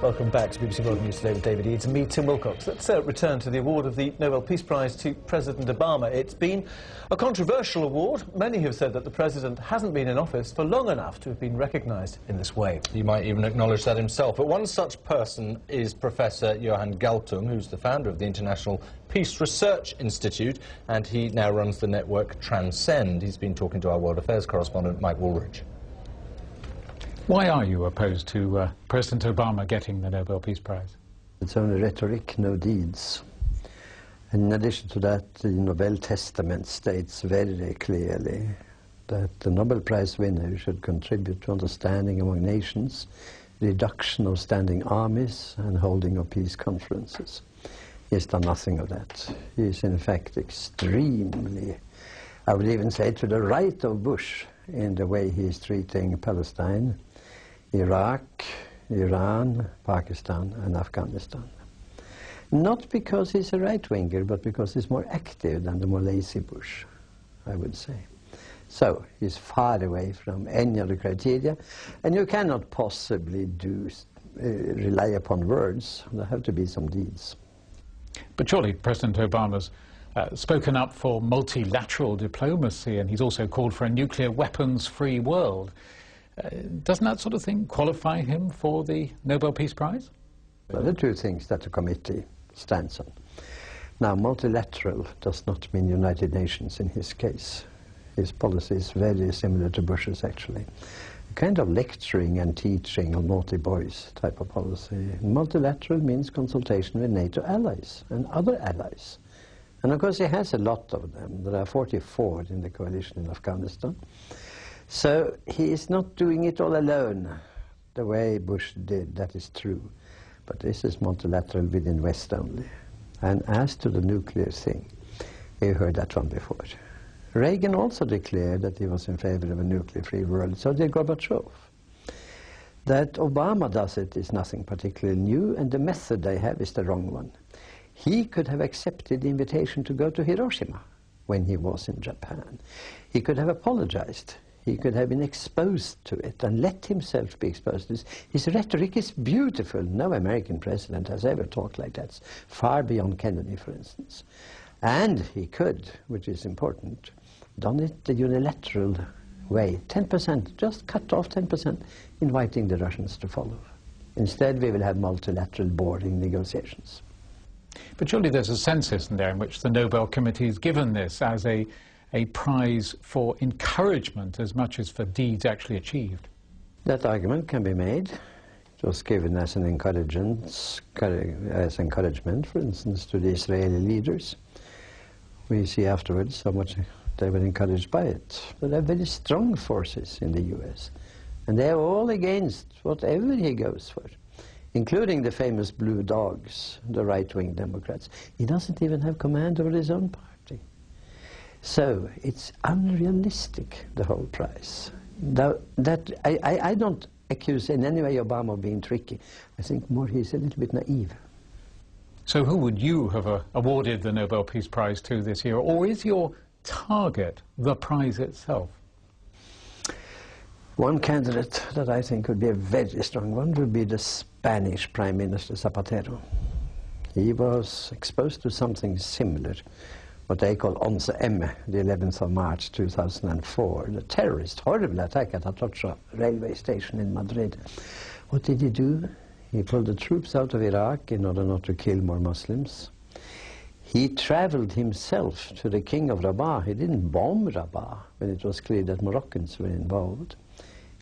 Welcome back to BBC World News Today with David Eads and me, Tim Wilcox. Let's return to the award of the Nobel Peace Prize to President Obama. It's been a controversial award. Many have said that the president hasn't been in office for long enough to have been recognised in this way. He might even acknowledge that himself. But one such person is Professor Johan Galtung, who's the founder of the International Peace Research Institute, and he now runs the network Transcend. He's been talking to our World Affairs correspondent, Mike Woolridge. Why are you opposed to President Obama getting the Nobel Peace Prize? It's only rhetoric, no deeds. And in addition to that, the Nobel Testament states very clearly that the Nobel Prize winner should contribute to understanding among nations, reduction of standing armies, and holding of peace conferences. He has done nothing of that. He is in fact extremely, I would even say, to the right of Bush in the way he is treating Palestine, Iraq, Iran, Pakistan and Afghanistan. Not because he's a right-winger, but because he's more active than the more lazy Bush, I would say. So he's far away from any other criteria, and you cannot possibly rely upon words. There have to be some deeds. But surely President Obama's spoken up for multilateral diplomacy, and he's also called for a nuclear weapons-free world. Doesn't that sort of thing qualify him for the Nobel Peace Prize? Well, there are two things that the committee stands on. Now, multilateral does not mean United Nations in his case. His policy is very similar to Bush's, actually. A kind of lecturing and teaching of naughty boys type of policy. Multilateral means consultation with NATO allies and other allies. And of course he has a lot of them. There are 44 in the coalition in Afghanistan. So he is not doing it all alone, the way Bush did, that is true. But this is multilateral within West only. And as to the nuclear thing, we heard that one before. Reagan also declared that he was in favor of a nuclear-free world, so did Gorbachev. That Obama does it is nothing particularly new, and the method they have is the wrong one. He could have accepted the invitation to go to Hiroshima when he was in Japan. He could have apologized. He could have been exposed to it and let himself be exposed to this. His rhetoric is beautiful. No American president has ever talked like that. It's far beyond Kennedy, for instance. And he could, which is important, done it the unilateral way. 10%, just cut off 10%, inviting the Russians to follow. Instead, we will have multilateral boring negotiations. But surely there's a sense, isn't there, in which the Nobel Committee is given this as a prize for encouragement as much as for deeds actually achieved. That argument can be made. It was given as an encouragement, for instance, to the Israeli leaders. We see afterwards how much they were encouraged by it. But there are very strong forces in the US, and they are all against whatever he goes for, including the famous Blue Dogs, the right-wing Democrats. He doesn't even have command over his own party. So it's unrealistic, the whole prize. I don't accuse in any way Obama of being tricky. I think more he's a little bit naive. So who would you have awarded the Nobel Peace Prize to this year? Or is your target the prize itself? One candidate that I think would be a very strong one would be the Spanish Prime Minister Zapatero. He was exposed to something similar, what they call 11M, the 11th of March 2004, the terrorist, horrible attack at Atocha railway station in Madrid. What did he do? He pulled the troops out of Iraq in order not to kill more Muslims. He traveled himself to the king of Rabat. He didn't bomb Rabat when it was clear that Moroccans were involved.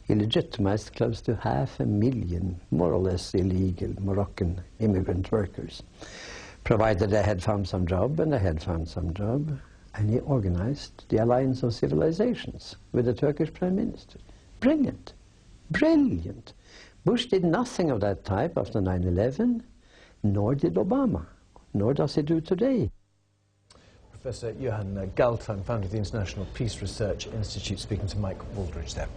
He legitimized close to 500,000, more or less illegal, Moroccan immigrant workers, provided they had found some job, and they had found some job. And he organized the Alliance of Civilizations with the Turkish Prime Minister. Brilliant. Brilliant. Bush did nothing of that type after 9/11, nor did Obama, nor does he do today. Professor Johan Galtung, founder of the International Peace Research Institute, speaking to Mike Woolridge there.